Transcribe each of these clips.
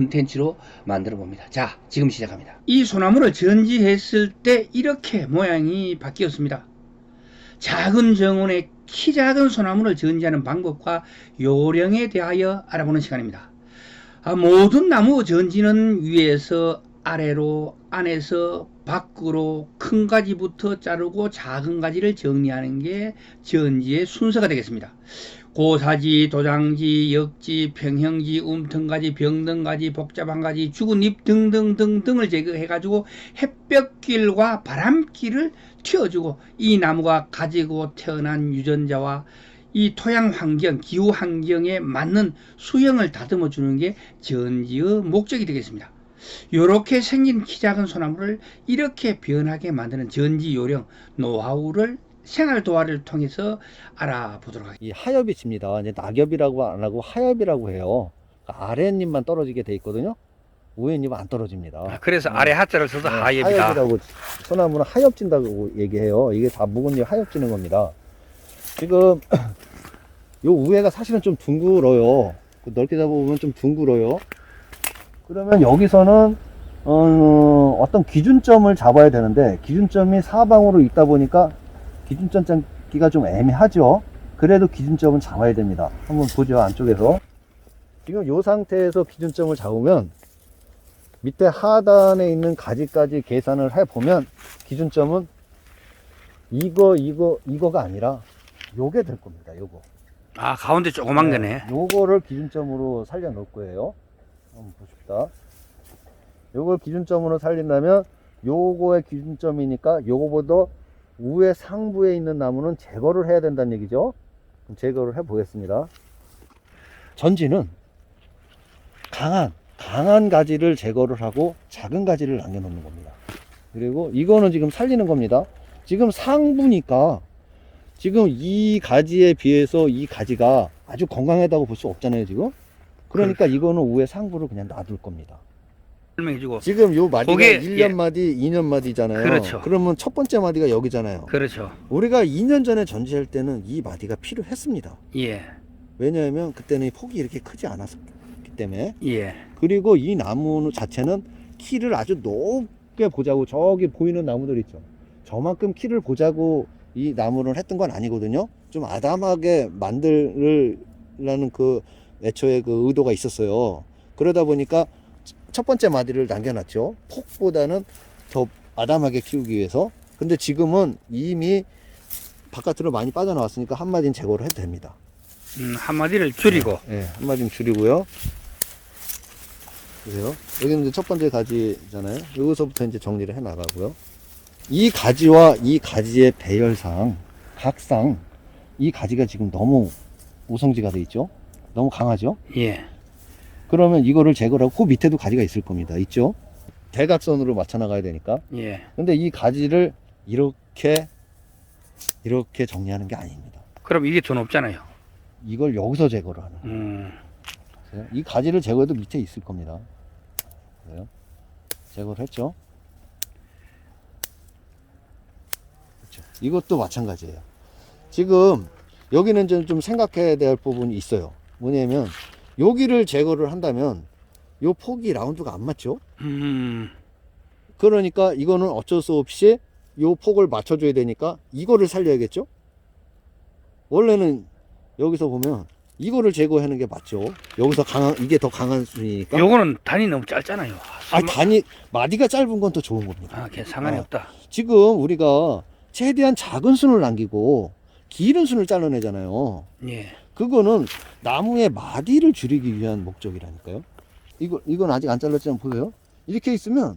콘텐츠로 만들어 봅니다. 자, 지금 시작합니다. 이 소나무를 전지했을 때 이렇게 모양이 바뀌었습니다. 작은 정원의 키 작은 소나무를 전지하는 방법과 요령에 대하여 알아보는 시간입니다. 모든 나무 전지는 위에서 아래로, 안에서 밖으로 큰 가지부터 자르고 작은 가지를 정리하는 게 전지의 순서가 되겠습니다. 고사지, 도장지, 역지, 평형지, 움텅가지, 병등가지, 복잡한 가지, 죽은 잎 등등등등을 제거해가지고 햇볕길과 바람길을 틔워주고 이 나무가 가지고 태어난 유전자와 이 토양 환경, 기후 환경에 맞는 수형을 다듬어 주는 게 전지의 목적이 되겠습니다. 이렇게 생긴 키 작은 소나무를 이렇게 변하게 만드는 전지 요령, 노하우를 생활 도화를 통해서 알아보도록 하겠습니다. 이 하엽이 칩니다. 이제 낙엽이라고 안 하고 하엽이라고 해요. 그러니까 아랫잎만 떨어지게 돼 있거든요. 위에잎은 안 떨어집니다. 그래서 아래 하자를 써서 하엽이다. 하엽이라고, 소나무는 하엽 진다고 얘기해요. 이게 다 묵은 잎 하엽 지는 겁니다. 지금 요 위에가 사실은 좀 둥글어요. 넓게 잡아보면 좀 둥글어요. 그러면 여기서는 어떤 기준점을 잡아야 되는데, 기준점이 사방으로 있다 보니까 기준점 잡기가 좀 애매하죠. 그래도 기준점은 잡아야 됩니다. 한번 보죠, 안쪽에서. 지금 이 상태에서 기준점을 잡으면 밑에 하단에 있는 가지까지 계산을 해보면 기준점은 이거가 아니라 요게 될 겁니다. 요거. 아, 가운데 조그만 거네. 요거를 기준점으로 살려 놓을 거예요. 한번 보십시다. 요걸 기준점으로 살린다면 요거의 기준점이니까 요거보다 위에 상부에 있는 나무는 제거를 해야 된다는 얘기죠. 그럼 제거를 해 보겠습니다. 전지는 강한 가지를 제거를 하고 작은 가지를 남겨놓는 겁니다. 그리고 이거는 지금 살리는 겁니다. 지금 상부니까 지금 이 가지에 비해서 이 가지가 아주 건강하다고 볼 수 없잖아요, 지금. 그러니까 이거는 위에 상부를 그냥 놔둘 겁니다. 설명해주고. 지금 요 마디가 그게, 1년 예. 마디, 2년 마디잖아요. 그렇죠. 그러면 첫 번째 마디가 여기잖아요. 그렇죠. 우리가 2년 전에 전지할 때는 이 마디가 필요했습니다. 예. 왜냐하면 그때는 폭이 이렇게 크지 않았기 때문에. 예. 그리고 이 나무 자체는 키를 아주 높게 보자고, 저기 보이는 나무들 있죠. 저만큼 키를 보자고 이 나무를 했던 건 아니거든요. 좀 아담하게 만들라는 그 애초에 그 의도가 있었어요. 그러다 보니까 첫 번째 마디를 남겨놨죠. 폭보다는 더 아담하게 키우기 위해서. 근데 지금은 이미 바깥으로 많이 빠져나왔으니까 한 마디는 제거를 해도 됩니다. 한마디를 줄이고. 네, 한 마디는 줄이고요. 보세요. 여기는 이제 첫 번째 가지잖아요. 여기서부터 이제 정리를 해 나가고요. 이 가지와 이 가지의 배열상, 각상, 이 가지가 지금 너무 우성지가 돼 있죠. 너무 강하죠. 예. 그러면 이거를 제거를 하고, 그 밑에도 가지가 있을 겁니다. 있죠? 대각선으로 맞춰 나가야 되니까. 예. 근데 이 가지를 이렇게 정리하는 게 아닙니다. 그럼 이게 돈 없잖아요. 이걸 여기서 제거를 하는 거예요. 이 가지를 제거해도 밑에 있을 겁니다. 그래요? 제거를 했죠? 그렇죠. 이것도 마찬가지예요. 지금 여기는 좀 생각해야 될 부분이 있어요. 뭐냐면 여기를 제거를 한다면 요 폭이 라운드가 안 맞죠? 그러니까 이거는 어쩔 수 없이 요 폭을 맞춰줘야 되니까 이거를 살려야겠죠? 원래는 여기서 보면 이거를 제거하는 게 맞죠. 여기서 이게 더 강한 순이니까. 요거는 단이 너무 짧잖아요. 단이, 마디가 짧은 건 더 좋은 겁니다. 상관이 아. 없다. 지금 우리가 최대한 작은 순을 남기고 길은 순을 잘라내잖아요. 예. 그거는 나무의 마디를 줄이기 위한 목적이라니까요. 이건 아직 안 잘랐지만 보세요. 이렇게 있으면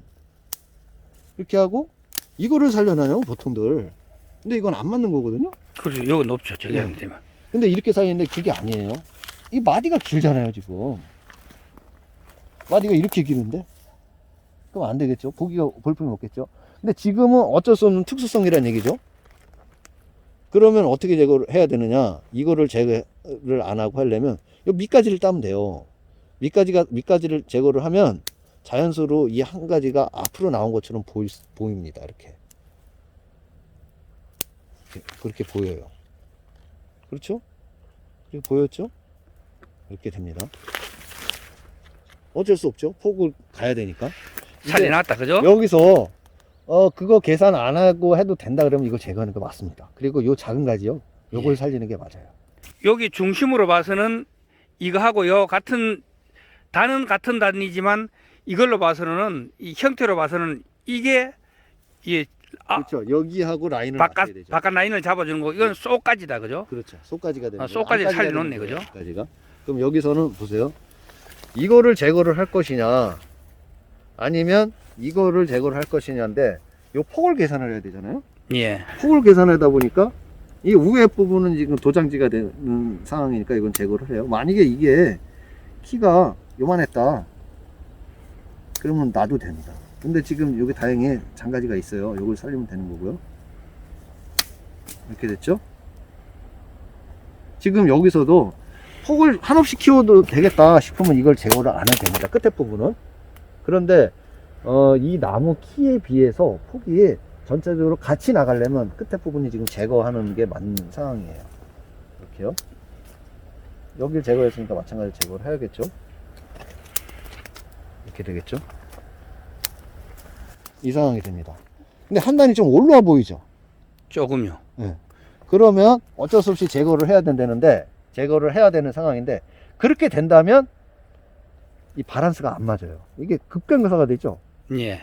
이렇게 하고 이거를 살려놔요, 보통들. 근데 이건 안 맞는 거거든요. 그렇죠. 요거 높죠. 저기 예. 하면 되면. 근데 이렇게 살리는데 그게 아니에요. 이 마디가 길잖아요, 지금. 마디가 이렇게 길은데? 그럼 안 되겠죠. 보기가 볼품이 없겠죠. 근데 지금은 어쩔 수 없는 특수성이라는 얘기죠. 그러면 어떻게 제거를 해야 되느냐? 이거를 제거를 안 하고 하려면 이 밑가지를 따면 돼요. 밑가지를 제거를 하면 자연스러로 이 한 가지가 앞으로 나온 것처럼 보입니다. 이렇게. 그렇게 보여요. 그렇죠? 이렇게 보였죠? 이렇게 됩니다. 어쩔 수 없죠. 폭을 가야 되니까. 살이 이제 났다, 그죠? 여기서 그거 계산 안 하고 해도 된다 그러면 이거 제거하는 거 맞습니다. 그리고 요 작은 가지요. 요걸 예. 살리는 게 맞아요. 여기 중심으로 봐서는 이거하고요 단은 같은 단이지만 이걸로 봐서는 이 형태로 봐서는 이게 그렇죠. 여기하고 라인을 맞춰야 되죠. 바깥 라인을 잡아주는 거 이건 쏙까지다, 그죠? 그렇죠. 속까지가 되는 거예요. 쏙까지 안까지가 살려놓네, 되는 거예요, 그죠? 속까지가. 그럼 여기서는 보세요. 이거를 제거를 할 것이냐 아니면 이거를 제거를 할 것이냐인데 요 폭을 계산을 해야 되잖아요. 예. 폭을 계산하다 보니까 이 위에 부분은 지금 도장지가 되는 상황이니까 이건 제거를 해요. 만약에 이게 키가 요만했다 그러면 놔도 됩니다. 근데 지금 여기 다행히 장가지가 있어요. 요걸 살리면 되는 거고요. 이렇게 됐죠? 지금 여기서도 폭을 한없이 키워도 되겠다 싶으면 이걸 제거를 안 해도 됩니다. 끝에 부분은. 그런데 이 나무 키에 비해서 폭이 전체적으로 같이 나가려면 끝에 부분이 지금 제거하는 게 맞는 상황이에요. 이렇게요. 여기를 제거했으니까 마찬가지로 제거를 해야겠죠. 이렇게 되겠죠. 이 상황이 됩니다. 근데 한 단이 좀 올라와 보이죠. 조금요. 네. 그러면 어쩔 수 없이 제거를 해야 된다는데 제거를 해야 되는 상황인데 그렇게 된다면 이 바란스가 안 맞아요. 이게 급경사가 되죠. 예.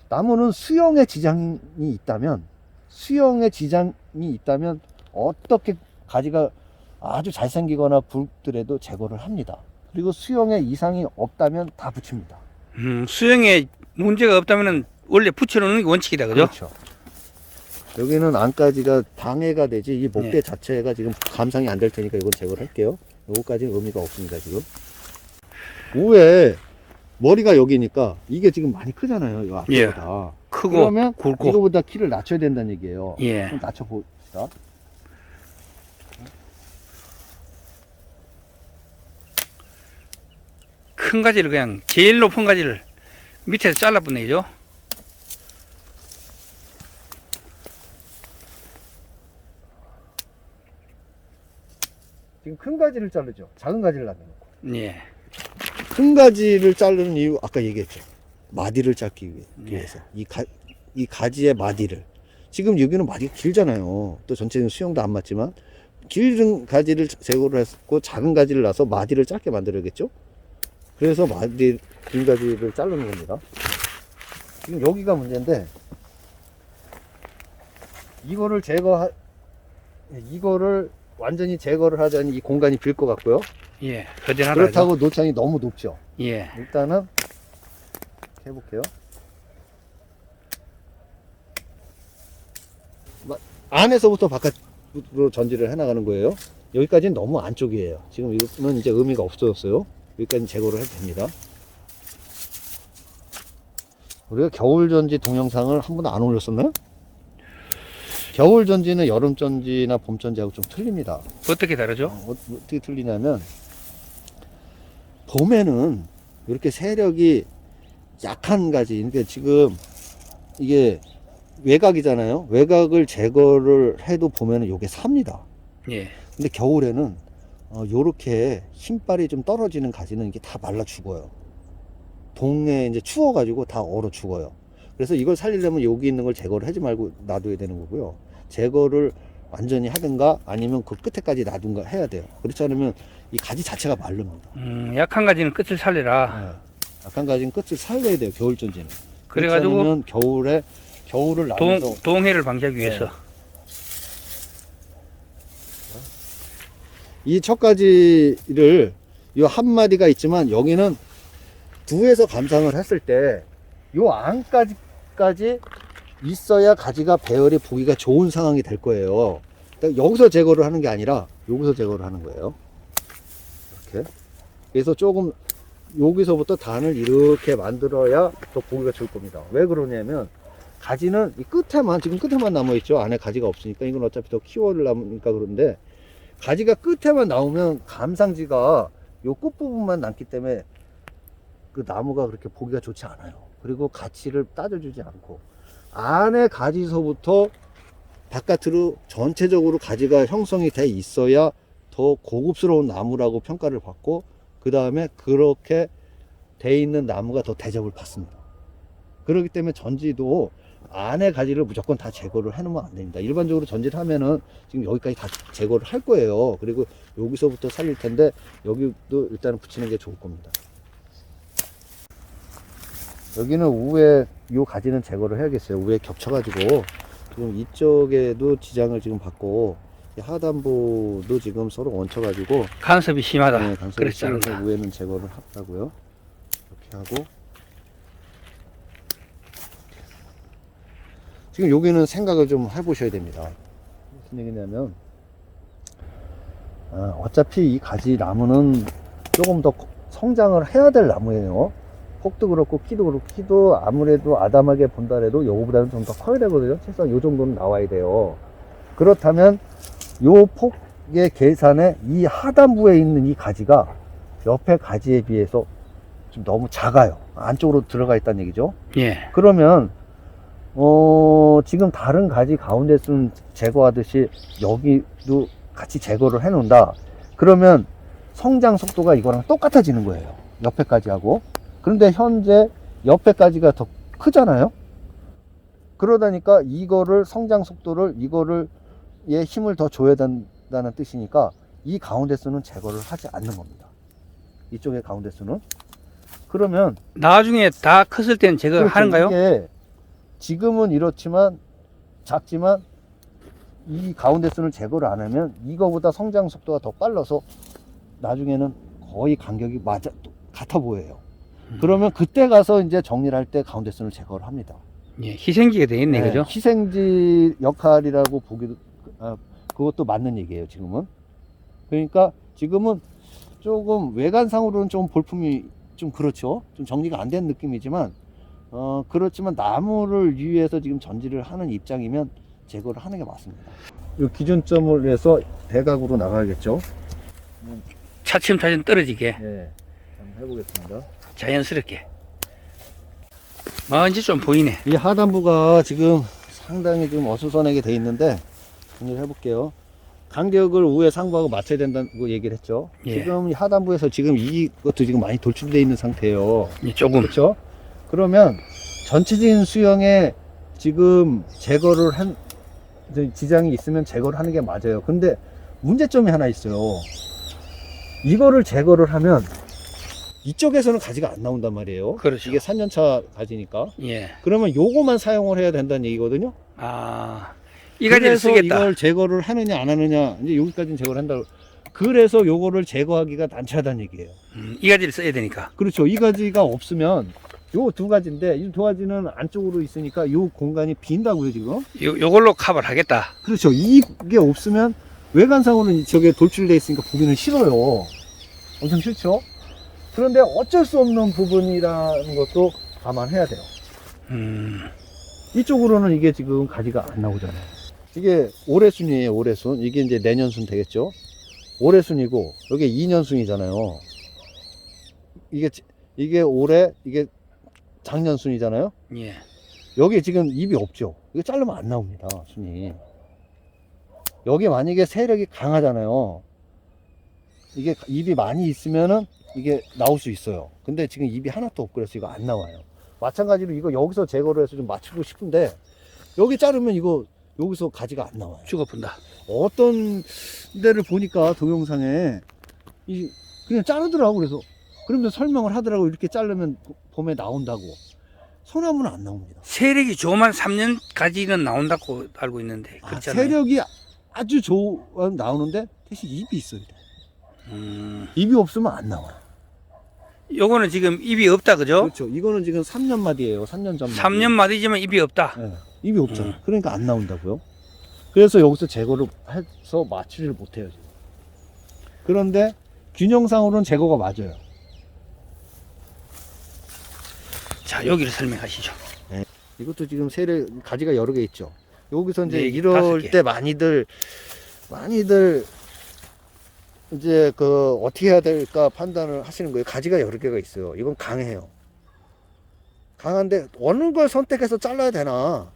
나무는 수영에 지장이 있다면 어떻게 가지가 아주 잘생기거나 굵더라도 제거를 합니다. 그리고 수영에 이상이 없다면 다 붙입니다. 수영에 문제가 없다면은 원래 붙여놓는 게 원칙이다, 그죠? 그렇죠. 여기는 안까지가 방해가 되지 이 목대 네. 자체가 지금 감상이 안 될 테니까 이건 제거를 할게요. 요거까지는 의미가 없습니다. 지금 우에 머리가 여기니까 이게 지금 많이 크잖아요. 요 예. 앞에보다. 크고 그러면 굵고. 이거보다 키를 낮춰야 된다는 얘기예요. 예. 좀 낮춰봅시다. 큰 가지를 그냥 제일 높은 가지를 밑에서 잘라보내죠. 지금 큰 가지를 자르죠. 작은 가지를 남겨놓고. 예. 큰 가지를 자르는 이유 아까 얘기했죠. 마디를 짧기 예. 위해서. 이 가지의 마디를. 지금 여기는 마디가 길잖아요. 또 전체적인 수영도 안 맞지만 길은 가지를 제거를 했고 작은 가지를 놔서 마디를 짧게 만들어야겠죠. 그래서 긴 가지를 자르는 겁니다. 지금 여기가 문제인데 이거를 완전히 제거를 하자니 이 공간이 빌 것 같고요. 예. 거대하다. 그렇다고 노창이 너무 높죠. 예. 일단은 해볼게요. 안에서부터 바깥으로 전지를 해나가는 거예요. 여기까지는 너무 안쪽이에요. 지금 이거는 이제 의미가 없어졌어요. 여기까지 제거를 해도 됩니다. 우리가 겨울전지 동영상을 한 번도 안 올렸었나요? 겨울전지는 여름전지나 봄전지하고 좀 틀립니다. 어떻게 다르죠? 어떻게 틀리냐면 봄에는 이렇게 세력이 약한 가지, 그러니까 지금 이게 외곽이잖아요. 외곽을 제거를 해도 보면은 이게 삽니다. 예. 근데 겨울에는 요렇게 힘빨이 좀 떨어지는 가지는 이게 다 말라 죽어요. 동해 이제 추워가지고 다 얼어 죽어요. 그래서 이걸 살리려면 여기 있는 걸 제거를 하지 말고 놔둬야 되는 거고요. 제거를 완전히 하든가 아니면 그 끝에까지 놔둔가 해야 돼요. 그렇지 않으면 이 가지 자체가 마릅니다. 약한 가지는 끝을 살리라. 네. 약한 가지는 끝을 살려야 돼요. 겨울전지는. 그래가지고 그렇지 않으면 겨울을 나면서 동해를 방지하기 위해서. 이 척가지를 이 한 마디가 있지만 여기는 두에서 감상을 했을 때 요 안까지 있어야 가지가 배열이 보기가 좋은 상황이 될 거예요. 그러니까 여기서 제거를 하는 게 아니라 여기서 제거를 하는 거예요. 이렇게. 그래서 조금 여기서부터 단을 이렇게 만들어야 더 보기가 좋을 겁니다. 왜 그러냐면 가지는 이 끝에만 지금 끝에만 남아 있죠. 안에 가지가 없으니까 이건 어차피 더 키워려니까 그런데 가지가 끝에만 나오면 감상지가 요 끝부분만 남기 때문에 그 나무가 그렇게 보기가 좋지 않아요. 그리고 가치를 따져주지 않고 안에 가지서부터 바깥으로 전체적으로 가지가 형성이 돼 있어야 더 고급스러운 나무라고 평가를 받고 그 다음에 그렇게 돼 있는 나무가 더 대접을 받습니다. 그렇기 때문에 전지도 안에 가지를 무조건 다 제거를 해놓으면 안 됩니다. 일반적으로 전지를 하면은 지금 여기까지 다 제거를 할 거예요. 그리고 여기서부터 살릴 텐데 여기도 일단은 붙이는 게 좋을 겁니다. 여기는 우에 요 가지는 제거를 해야겠어요. 우에 겹쳐가지고 지금 이쪽에도 지장을 지금 받고 하단부도 지금 서로 얹혀가지고 간섭이 심하다. 간섭이 그렇지 심해서 않나. 우에는 제거를 하고요. 이렇게 하고 지금 여기는 생각을 좀 해보셔야 됩니다. 무슨 얘기냐면 어차피 이 가지 나무는 조금 더 성장을 해야 될 나무예요. 폭도 그렇고 키도 그렇고 키도 아무래도 아담하게 본다 해도 요거보다는 좀 더 커야 되거든요. 최소한 요 정도는 나와야 돼요. 그렇다면 요 폭의 계산에 이 하단부에 있는 이 가지가 옆에 가지에 비해서 좀 너무 작아요. 안쪽으로 들어가 있다는 얘기죠. 예. 그러면 지금 다른 가지 가운데 쓴 제거하듯이 여기도 같이 제거를 해 놓는다. 그러면 성장 속도가 이거랑 똑같아지는 거예요. 옆에 가지하고. 그런데 현재 옆에 가지가 더 크잖아요. 그러다니까 이거를 성장 속도를 이거를 얘 힘을 더 줘야 된다는 뜻이니까 이 가운데 수는 제거를 하지 않는 겁니다. 이쪽의 가운데 수는. 그러면 나중에 다 컸을 때는 제거 그렇죠. 하는가요? 이게 지금은 이렇지만 작지만 이 가운데 수는 제거를 안 하면 이거보다 성장 속도가 더 빨라서 나중에는 거의 간격이 같아 보여요. 그러면 그때 가서 이제 정리를 할 때 가운데 수를 제거를 합니다. 예, 희생지가 돼 있네, 그죠? 희생지 역할이라고 보기도 그것도 맞는 얘기예요. 지금은. 그러니까 지금은 조금 외관상으로는 좀 볼품이 좀 그렇죠. 좀 정리가 안 된 느낌이지만 그렇지만 나무를 위해서 지금 전지를 하는 입장이면 제거를 하는 게 맞습니다. 이 기준점을 해서 대각으로 나가야겠죠. 차츰차츰 떨어지게 네, 한번 해보겠습니다. 자연스럽게. 먼지 좀 보이네. 이 하단부가 지금 상당히 좀 어수선하게 돼 있는데 정리를 해볼게요. 간격을 우에 상부하고 맞춰야 된다고 얘기를 했죠. 예. 지금 이 하단부에서 지금 이것도 지금 많이 돌출되어 있는 상태예요. 예, 조금. 그렇죠? 그러면 전체적인 수영에 지금 제거를 한 지장이 있으면 제거를 하는 게 맞아요. 근데 문제점이 하나 있어요. 이거를 제거를 하면 이쪽에서는 가지가 안 나온단 말이에요. 그렇죠. 이게 3년차 가지니까. 예. 그러면 요거만 사용을 해야 된다는 얘기거든요. 아, 이 가지를 그래서 쓰겠다. 이걸 제거를 하느냐 안 하느냐 이제 여기까지는 제거를 한다고. 그래서 요거를 제거하기가 난처하다는 얘기예요. 이 가지를 써야 되니까. 그렇죠. 이 가지가 없으면 요 두 가지인데 이 두 가지는 안쪽으로 있으니까 요 공간이 빈다고요 지금. 요걸로 커버를 하겠다. 그렇죠. 이게 없으면 외관상으로는 저게 돌출되어 있으니까 보기는 싫어요. 엄청 싫죠. 그런데 어쩔 수 없는 부분이라는 것도 감안해야 돼요. 이쪽으로는 이게 지금 가지가 안 나오잖아요. 이게 올해순이에요. 올해순. 이게 이제 내년순 되겠죠. 올해순이고 여기 2년순이잖아요. 이게 올해 이게 작년순이잖아요. 예. 여기 지금 잎이 없죠. 이거 자르면 안 나옵니다. 순이. 여기 만약에 세력이 강하잖아요. 이게 잎이 많이 있으면은 이게 나올 수 있어요. 근데 지금 잎이 하나도 없고 그래서 이거 안 나와요. 마찬가지로 이거 여기서 제거를 해서 좀 맞추고 싶은데 여기 자르면 이거 여기서 가지가 안 나와요. 죽어본다. 어떤 데를 보니까 동영상에 그냥 자르더라고. 그래서 그러면서 설명을 하더라고. 이렇게 자르면 봄에 나온다고. 소나무는 안 나옵니다. 세력이 좋으면 3년 가지는 나온다고 알고 있는데 그렇잖아요. 세력이 아주 좋으면 나오는데 대신 잎이 있어야 돼. 잎이 없으면 안 나와요. 요거는 지금 잎이 없다, 그죠? 그렇죠. 이거는 지금 3년 마디예요. 3년 전 마디. 3년 마디지만 잎이 없다. 네, 잎이 없잖아. 그러니까 안 나온다고요. 그래서 여기서 제거를 해서 맞추지를 못해요. 지금. 그런데 균형상으로는 제거가 맞아요. 자, 여기를 설명하시죠. 이것도 지금 가지가 여러 개 있죠. 여기서 이제 네, 이럴 5개. 때 많이들 이제 어떻게 해야 될까 판단을 하시는 거예요. 가지가 여러 개가 있어요. 이건 강해요. 강한데 어느 걸 선택해서 잘라야 되나?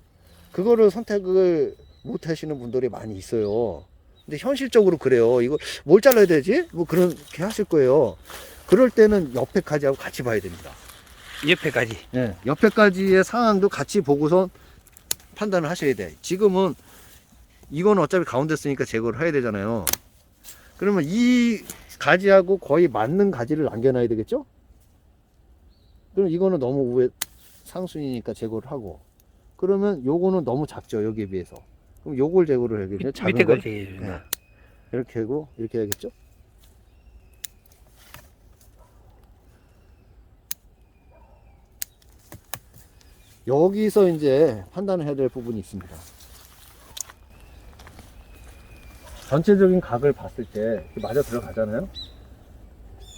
그거를 선택을 못 하시는 분들이 많이 있어요. 근데 현실적으로 그래요. 이거 뭘 잘라야 되지? 뭐 그렇게 하실 거예요. 그럴 때는 옆에 가지하고 같이 봐야 됩니다. 옆에까지. 예, 옆에까지의 상황도 같이 보고서 판단을 하셔야 돼. 지금은 이건 어차피 가운데 쓰니까 제거를 해야 되잖아요. 그러면 이 가지하고 거의 맞는 가지를 남겨놔야 되겠죠? 그럼 이거는 너무 위에 상순이니까 제거를 하고, 그러면 요거는 너무 작죠, 여기에 비해서. 그럼 요걸 제거를 해야겠죠? 작은 밑에 걸. 걸 제거해야 네. 이렇게 하고 이렇게 해야겠죠? 여기서 이제 판단을 해야 될 부분이 있습니다. 전체적인 각을 봤을 때 맞아 들어가잖아요.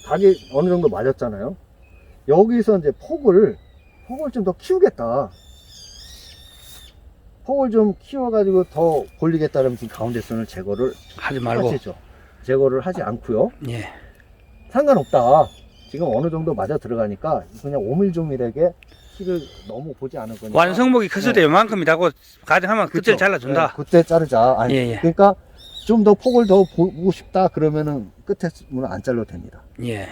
각이 어느 정도 맞았잖아요. 여기서 이제 폭을 좀 더 키우겠다. 폭을 좀 키워가지고 더 벌리겠다 그러면 지금 가운데 선을 제거를 하지 말고. 하시죠. 제거를 하지 않고요. 예. 상관없다. 지금 어느 정도 맞아 들어가니까 그냥 오밀조밀하게 키를 너무 보지 않을 거니까. 완성목이 컸을 때 요만큼이라고 가정하면 그때 잘라준다. 네, 그때 자르자. 아니, 예, 예. 그러니까 좀 더 폭을 더 보고 싶다 그러면은 끝에 안 잘라도 됩니다. 예.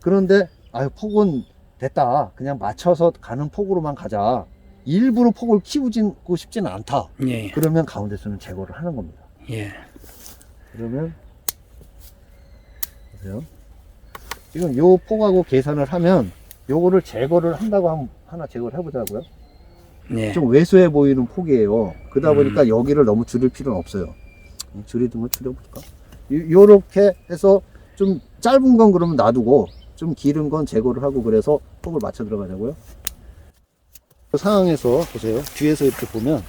그런데 아유 폭은 됐다. 그냥 맞춰서 가는 폭으로만 가자. 일부러 폭을 키우고 싶지는 않다. 예. 그러면 가운데서는 제거를 하는 겁니다. 예. 그러면 보세요. 지금 요 폭하고 계산을 하면 요거를 제거를 한다고 하면 하나 제거를 해보자고요. 예. 좀 왜소해 보이는 폭이에요. 그러다 보니까 여기를 너무 줄일 필요는 없어요. 줄이든 거 줄여볼까? 요렇게 해서 좀 짧은 건 그러면 놔두고 좀 길은 건 제거를 하고 그래서 폭을 맞춰 들어가자고요. 그 상황에서 보세요. 뒤에서 이렇게 보면,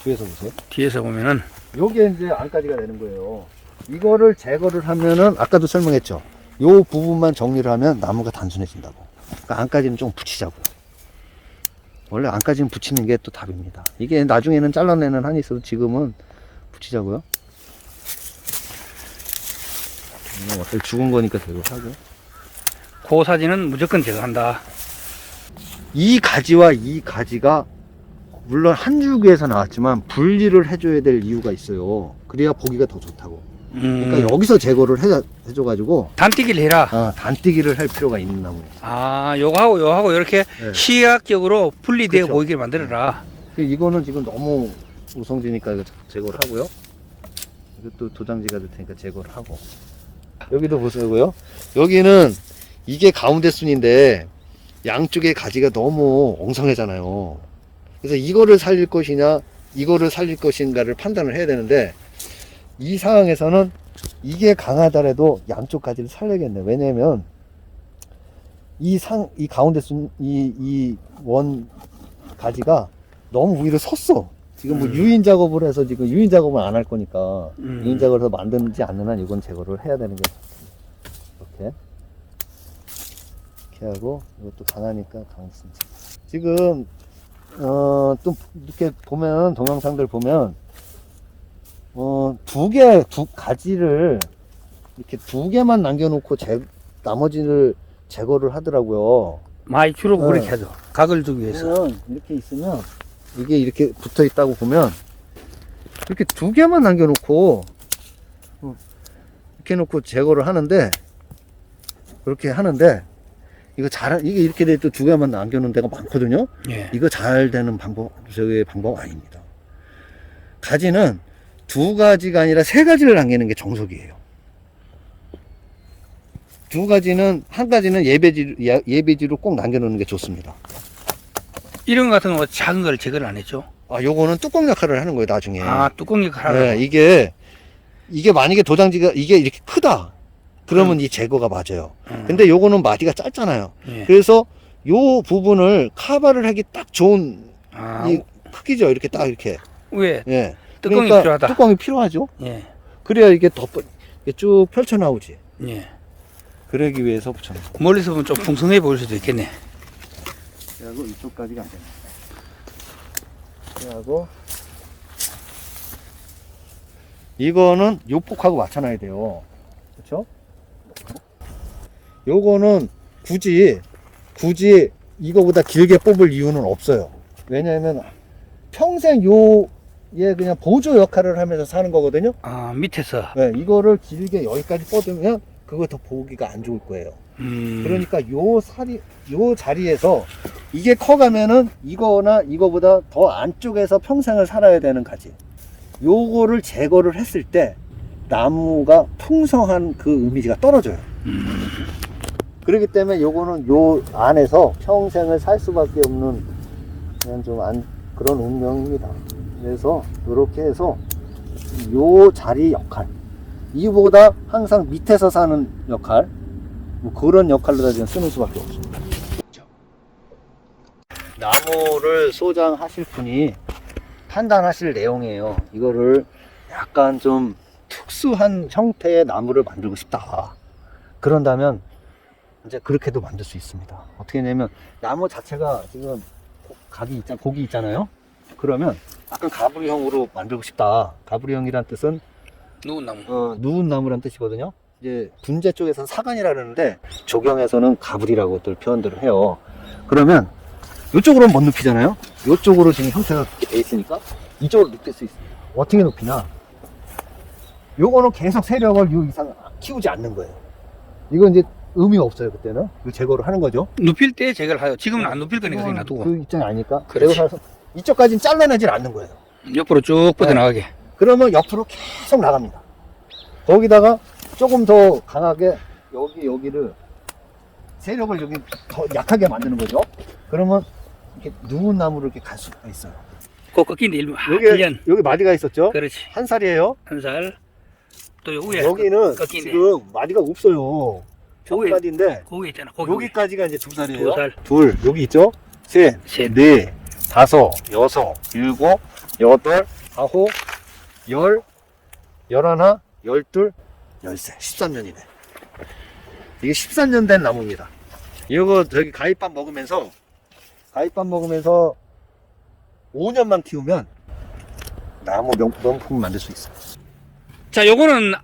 뒤에서 보세요. 뒤에서 보면은 요게 이제 안까지가 되는 거예요. 이거를 제거를 하면은 아까도 설명했죠. 요 부분만 정리를 하면 나무가 단순해진다고. 그러니까 안까지는 좀 붙이자고요. 원래 안까지는 붙이는 게 또 답입니다. 이게 나중에는 잘라내는 한이 있어도 지금은 붙이자고요. 어차피 죽은 거니까 제거하고. 그 사진은 무조건 제거한다. 이 가지와 이 가지가 물론 한 줄기에서 나왔지만 분리를 해줘야 될 이유가 있어요. 그래야 보기가 더 좋다고. 그러니까 여기서 제거를 해줘가지고 단뛰기를 해라. 단뛰기를 할 필요가 있는 나무예요. 아, 요거하고 이렇게 네. 시각적으로 분리되어 그쵸. 보이게 만들어라. 이거는 지금 너무 우성지니까 이거 제거를 하고요. 이것도 도장지가 될 테니까 제거를 하고. 여기도 보세요고요. 여기는 이게 가운데 순인데 양쪽의 가지가 너무 엉성하잖아요. 그래서 이거를 살릴 것이냐 이거를 살릴 것인가를 판단을 해야 되는데 이 상황에서는 이게 강하더라도 양쪽 가지를 살려야겠네. 왜냐면 이 가운데 순 이 원 가지가 너무 위로 섰어. 지금 뭐 유인 작업을 해서 지금 유인 작업은 안 할 거니까 유인 작업을 해서 만드는지 않는 한 이건 제거를 해야 되는 게 이렇게 하고 이것도 강하니까 강했습니다. 지금 또 이렇게 보면 동영상들 보면 두 가지를 이렇게 두 개만 남겨놓고 나머지를 제거를 하더라고요. 많이 주로 네. 그렇게 하죠. 각을 주기 위해서. 그러면 이렇게 있으면 이게 이렇게 붙어 있다고 보면 이렇게 두 개만 남겨놓고 이렇게 놓고 제거를 하는데 그렇게 하는데 이게 이렇게 돼 또 두 개만 남겨놓은 데가 많거든요. 예. 이거 잘 되는 방법 아닙니다. 가지는 두 가지가 아니라 세 가지를 남기는 게 정석이에요. 두 가지는 한 가지는 예배지로 꼭 남겨놓는 게 좋습니다. 이런 거 같은 거 작은 걸 제거를 안 했죠. 요거는 뚜껑 역할을 하는 거예요, 나중에. 아, 뚜껑이 가라. 네, 이게 만약에 도장지가 이게 이렇게 크다. 그러면 이 제거가 맞아요. 근데 요거는 마디가 짧잖아요. 예. 그래서 요 부분을 커버를 하기 딱 좋은 아, 이 크기죠. 이렇게 딱 이렇게. 왜? 예. 뚜껑이 그러니까 필요하다. 뚜껑이 필요하죠. 예. 그래야 이게 이게 쭉 펼쳐 나오지. 예. 그러기 위해서 붙여놓은 거. 멀리서 보면 좀 풍성해 보일 수도 있겠네. 그리고 이쪽까지가 안 됩니다. 그리고 이거는 요 폭하고 맞춰놔야 돼요. 그렇죠? 요거는 굳이 이거보다 길게 뽑을 이유는 없어요. 왜냐하면 평생 얘 그냥 보조 역할을 하면서 사는 거거든요. 아, 밑에서. 네, 이거를 길게 여기까지 뻗으면 그거 더 보기가 안 좋을 거예요. 그러니까 요 자리에서 이게 커가면은 이거나 이거보다 더 안쪽에서 평생을 살아야 되는 가지. 요거를 제거를 했을 때 나무가 풍성한 그 이미지가 떨어져요. 그렇기 때문에 요거는 요 안에서 평생을 살 수밖에 없는 그냥 그런 운명입니다. 그래서 이렇게 해서 요 자리 역할, 이보다 항상 밑에서 사는 역할, 뭐 그런 역할로 지금 쓰는 수밖에 없습니다. 나무를 소장하실 분이 판단하실 내용이에요. 이거를 약간 좀 특수한 형태의 나무를 만들고 싶다. 그런다면 이제 그렇게도 만들 수 있습니다. 어떻게 하냐면 나무 자체가 지금 곡이 있잖아요. 그러면 약간 가브리형으로 만들고 싶다. 가브리형이란 뜻은 누운 나무. 누운 나무란 뜻이거든요. 이제 분재 쪽에서는 사간이라 그러는데 조경에서는 가브리라고들 표현들을 해요. 그러면 이쪽으로는 못 눕히잖아요. 이쪽으로 지금 형태가 돼 있으니까 이쪽으로 눕힐 수 있어요. 어떻게 눕히나? 요거는 계속 세력을 요 이상 키우지 않는 거예요. 이건 이제 의미가 없어요. 그때는 이거 제거를 하는 거죠. 눕힐 때 제거를 하요. 지금은 안 눕힐 거니까 그냥 놔두고. 그 입장이 아니까 그렇지. 제거를 해서 이쪽까지는 잘라내질 않는 거예요. 옆으로 쭉 뻗어나가게. 그러면 옆으로 계속 나갑니다. 거기다가 조금 더 강하게 여기를 세력을 여기 더 약하게 만드는 거죠. 그러면 이렇게 누운 나무를 이렇게 갈 수가 있어요. 그 꺾인데 일부 1년. 여기 마디가 있었죠. 그렇지. 한 살이에요. 한 살. 또 요 위에 여기는 꺾이네. 지금 마디가 없어요. 거기- 마디인데 거기 있잖아. 거기. 여기까지가 이제 2살이에요. 2살. 둘 여기 있죠. 셋, 셋. 넷, 다섯, 여섯, 일곱, 여덟, 아홉, 열, 열하나, 열둘, 열세. 13년이네. 이게 13년 된 나무입니다. 이거 저기 가위밥 먹으면서 5년만 키우면 나무 명품 만들 수 있어요. 자, 요거는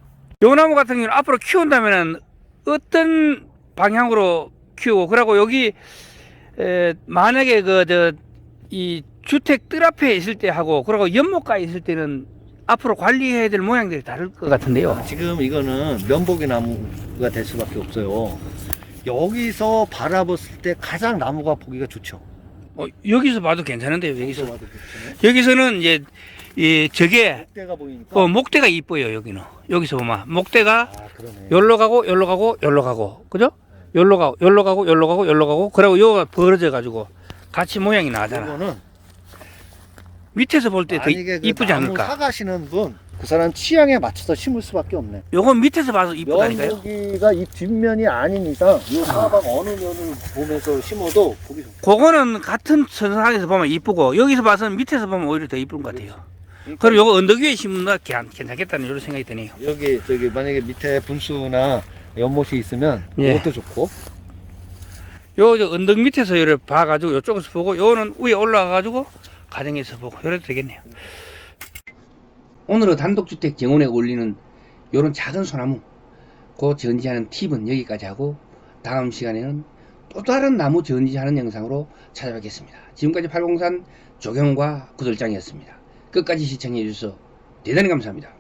요 나무 같은 경우는 앞으로 키운다면은 어떤 방향으로 키우고 그러고 여기 만약에 이 주택 뜰 앞에 있을 때 하고 그리고 연못가에 있을 때는 앞으로 관리해야 될 모양들이 다를 것 같은데요. 지금 이거는 면보기 나무가 될 수밖에 없어요. 여기서 바라봤을 때 가장 나무가 보기가 좋죠. 여기서 봐도 괜찮은데요. 여기서 봐도 좋죠. 여기서는 이제 저게 목대가 보이니까. 목대가 이뻐요. 여기서 보면 목대가 그러네. 열로 가고 열로 가고 열로 가고 그죠? 열로 가고 열로 가고 열로 가고 열로 가고 그리고 요가 벌어져 가지고 같이 모양이 나잖아. 이거는 밑에서 볼 때 더 만약에 그 이쁘지 나무 않을까? 사가시는 분, 그 사람 취향에 맞춰서 심을 수밖에 없네. 요건 밑에서 봐서 이쁘다니까요. 면보기가 이 뒷면이 아닌 이상 이 사방 어느 면을 보면서 심어도 보기 좋고. 그거는 같은 선상에서 보면 이쁘고 여기서 봐서는 밑에서 보면 오히려 더 이쁜 것 같아요. 그러니까 그리고 요거 언덕 위에 심으면 괜찮겠다는 이런 생각이 드네요. 여기 저기 만약에 밑에 분수나 연못이 있으면 예. 그것도 좋고. 요 언덕 밑에서 이를 봐가지고 요쪽에서 보고 요는 위에 올라가가지고 가정에서 보고 이래도 되겠네요. 오늘은 단독주택 정원에 올리는 요런 작은 소나무 그 전지하는 팁은 여기까지 하고 다음 시간에는 또 다른 나무 전지하는 영상으로 찾아뵙겠습니다. 지금까지 팔공산 조경과 구들장이었습니다. 끝까지 시청해 주셔서 대단히 감사합니다.